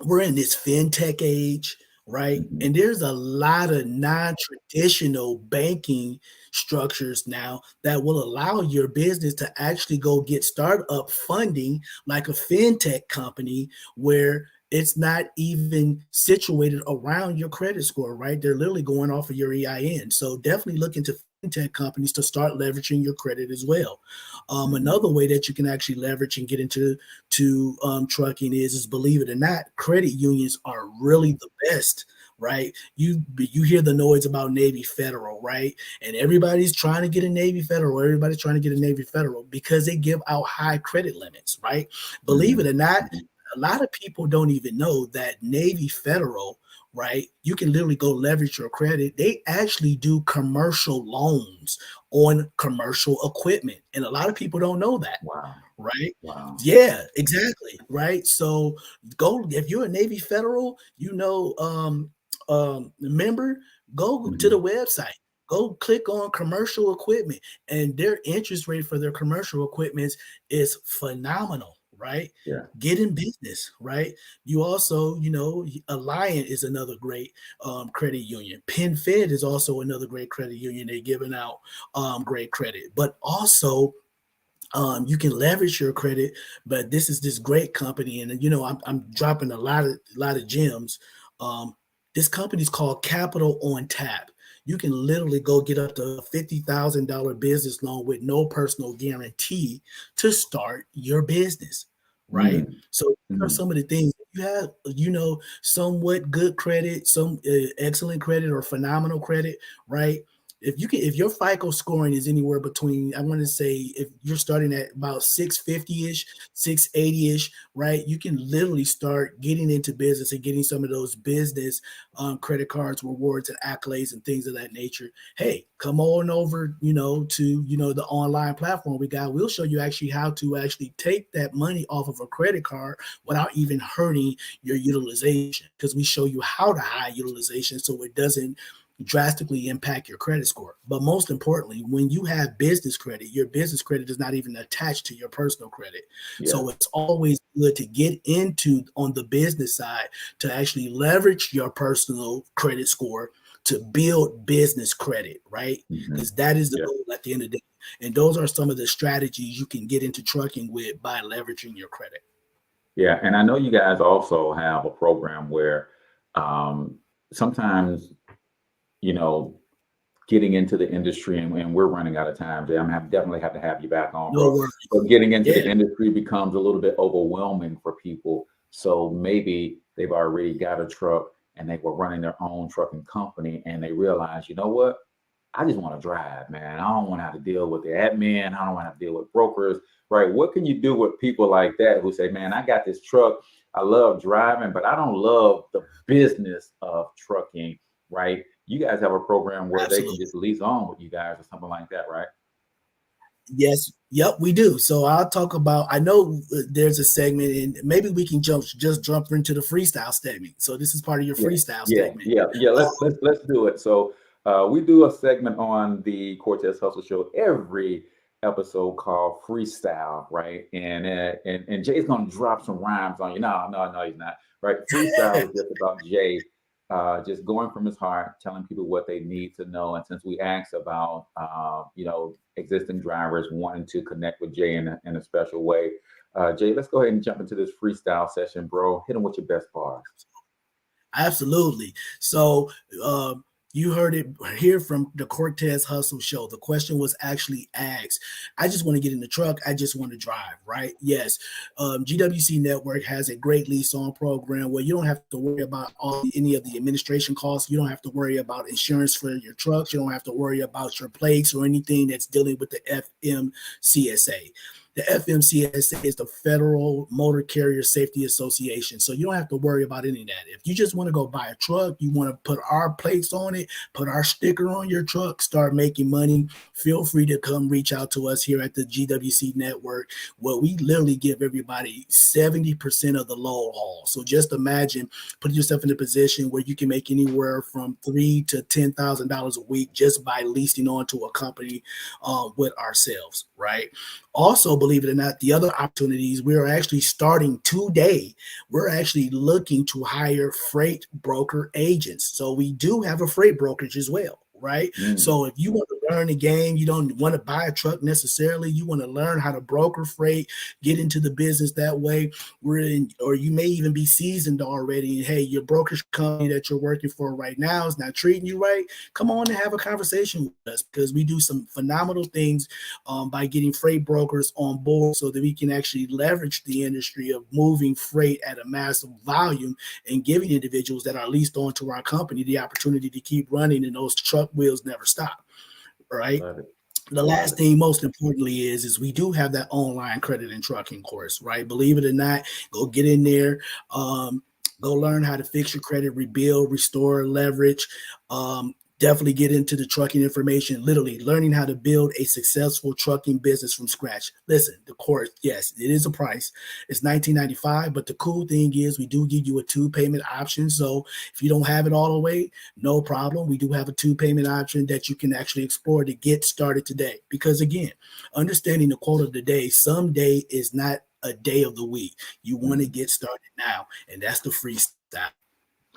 we're in this fintech age, right? And there's a lot of non-traditional banking structures now that will allow your business to actually go get startup funding like a fintech company, where it's not even situated around your credit score, right? They're literally going off of your EIN. So definitely look into fintech companies to start leveraging your credit as well. Another way that you can actually leverage and get into trucking is, believe it or not, credit unions are really the best, right? You hear the noise about Navy Federal, right? And everybody's trying to get a Navy Federal. Everybody's trying to get a Navy Federal because they give out high credit limits, right? Believe it or not, a lot of people don't even know that Navy Federal, right? You can literally go leverage your credit. They actually do commercial loans on commercial equipment. And a lot of people don't know that. Wow. Right? Wow. Yeah, exactly. Right. So go, if you're a Navy Federal, member, go to the website. Go click on commercial equipment, and their interest rate for their commercial equipment is phenomenal. Right? Yeah. Get in business, right? You also, Alliant is another great credit union. PenFed is also another great credit union. They're giving out great credit, but also you can leverage your credit. But this is this great company, and I'm dropping a lot of gems. This company is called Capital on Tap. You can literally go get up to a $50,000 business loan with no personal guarantee to start your business, right? So these are some of the things. You have, somewhat good credit, some excellent credit or phenomenal credit, right? If your FICO scoring is anywhere between, I want to say, if you're starting at about 650-ish, 680-ish, right, you can literally start getting into business and getting some of those business credit cards, rewards, and accolades and things of that nature. Hey, come on over, to the online platform we got. We'll show you actually how to actually take that money off of a credit card without even hurting your utilization, because we show you how to high utilization so it doesn't drastically impact your credit score. But most importantly, when you have business credit, your business credit is not even attached to your personal credit. Yeah. So it's always good to get into on the business side to actually leverage your personal credit score to build business credit, right? Because that is the goal at the end of the day. And those are some of the strategies you can get into trucking with by leveraging your credit. Yeah, and I know you guys also have a program where sometimes, getting into the industry, and we're running out of time, Jay. Definitely have to have you back on. No worries. But getting into the industry becomes a little bit overwhelming for people. So maybe they've already got a truck and they were running their own trucking company, and they realize, you know what? I just want to drive, man. I don't want to have to deal with the admin. I don't want to have to deal with brokers, right? What can you do with people like that who say, man, I got this truck. I love driving, but I don't love the business of trucking, right? You guys have a program where they can just lease on with you guys or something like that, right? Yes. Yep, we do. So I'll talk about, I know there's a segment, and maybe we can jump into the freestyle segment. So this is part of your freestyle segment. Yeah. Let's do it. So we do a segment on the Cortez Hustle Show every episode called Freestyle, right? And Jay's gonna drop some rhymes on you. No, he's not. Right? Freestyle is just about Jay just going from his heart, telling people what they need to know. And since we asked about existing drivers wanting to connect with Jay in a special way, Jay, let's go ahead and jump into this freestyle session, bro. Hit them with your best bars. Absolutely. So you heard it here from the Cortez Hustle Show. The question was actually asked. I just want to get in the truck. I just want to drive, right? Yes. GWC Network has a great lease on program where you don't have to worry about any of the administration costs. You don't have to worry about insurance for your trucks. You don't have to worry about your plates or anything that's dealing with the FMCSA. The FMCSA is the Federal Motor Carrier Safety Association. So you don't have to worry about any of that. If you just want to go buy a truck, you want to put our plates on it, put our sticker on your truck, start making money, feel free to come reach out to us here at the GWC Network, where we literally give everybody 70% of the load haul. So just imagine putting yourself in a position where you can make anywhere from $3,000 to $10,000 a week just by leasing onto a company with ourselves, right? Also, believe it or not, the other opportunities, we're actually starting today. We're actually looking to hire freight broker agents. So we do have a freight brokerage as well, right? So if you want to learn the game, you don't want to buy a truck necessarily, you want to learn how to broker freight, get into the business that way, or you may even be seasoned already. And hey, your brokerage company that you're working for right now is not treating you right. Come on and have a conversation with us, because we do some phenomenal things by getting freight brokers on board so that we can actually leverage the industry of moving freight at a massive volume and giving individuals that are leased onto our company the opportunity to keep running and those truck wheels never stop. Right. The last thing, most importantly, is we do have that online credit and trucking course, right? Believe it or not, go get in there, go learn how to fix your credit, rebuild, restore, leverage. Definitely get into the trucking information, literally learning how to build a successful trucking business from scratch. Listen, the course, yes, it is a price. It's $19.95, but the cool thing is we do give you a 2-payment option. So if you don't have it all the way, no problem. We do have a 2-payment option that you can actually explore to get started today. Because again, understanding the quote of the day, someday is not a day of the week. You want to get started now, and that's the freestyle.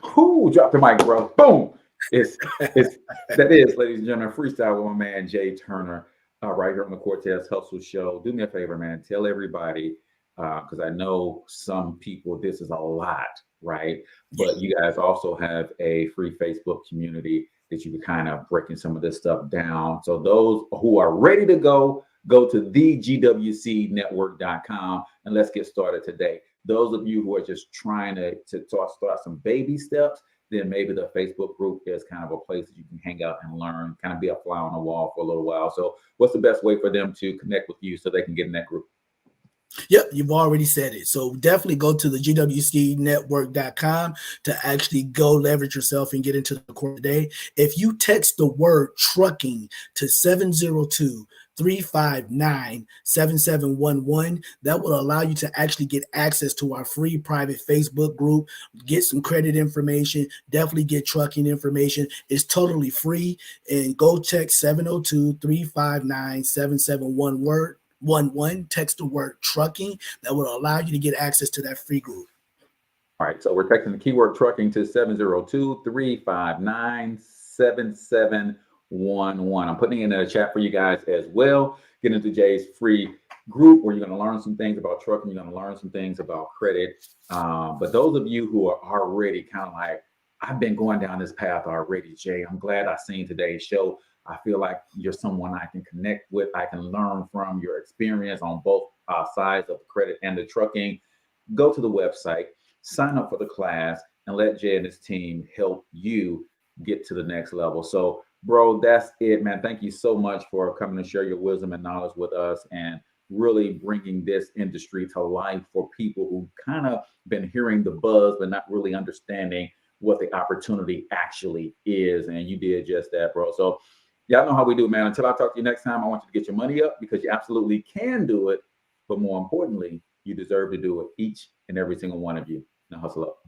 Who drop the mic, bro? Boom. That is, ladies and gentlemen, freestyle with my man Jay Turner, right here on the Cortez Hustle Show. Do me a favor, man. Tell everybody, because I know some people, this is a lot, right? But you guys also have a free Facebook community that you can kind of breaking some of this stuff down. So those who are ready to go to thegwcnetwork.com and let's get started today. Those of you who are just trying to start some baby steps, then maybe the Facebook group is kind of a place that you can hang out and learn, kind of be a fly on the wall for a little while. So what's the best way for them to connect with you so they can get in that group? Yep, you've already said it. So definitely go to the GWCnetwork.com to actually go leverage yourself and get into the course today. If you text the word trucking to 702-359-7711, that will allow you to actually get access to our free private Facebook group, get some credit information, definitely get trucking information. It's totally free. And go text 702-359-7711. Text the word trucking. That will allow you to get access to that free group. All right, so we're texting the keyword trucking to 702-359-7711. I'm putting it in the chat for you guys as well. Get into Jay's free group where you're going to learn some things about trucking. You're going to learn some things about credit. But those of you who are already kind of like, I've been going down this path already, Jay. I'm glad I seen today's show. I feel like you're someone I can connect with. I can learn from your experience on both sides of the credit and the trucking. Go to the website, sign up for the class, and let Jay and his team help you get to the next level. So, bro, that's it, man. Thank you so much for coming to share your wisdom and knowledge with us and really bringing this industry to life for people who kind of been hearing the buzz but not really understanding what the opportunity actually is. And you did just that, bro. So y'all know how we do, man. Until I talk to you next time, I want you to get your money up because you absolutely can do it. But more importantly, you deserve to do it, each and every single one of you. Now hustle up.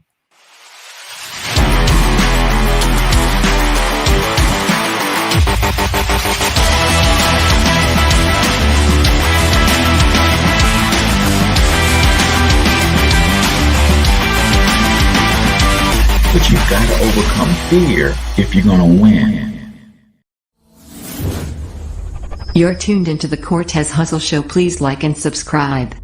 But you've got to overcome fear if you're going to win. You're tuned into the Cortez Hustle Show. Please like and subscribe.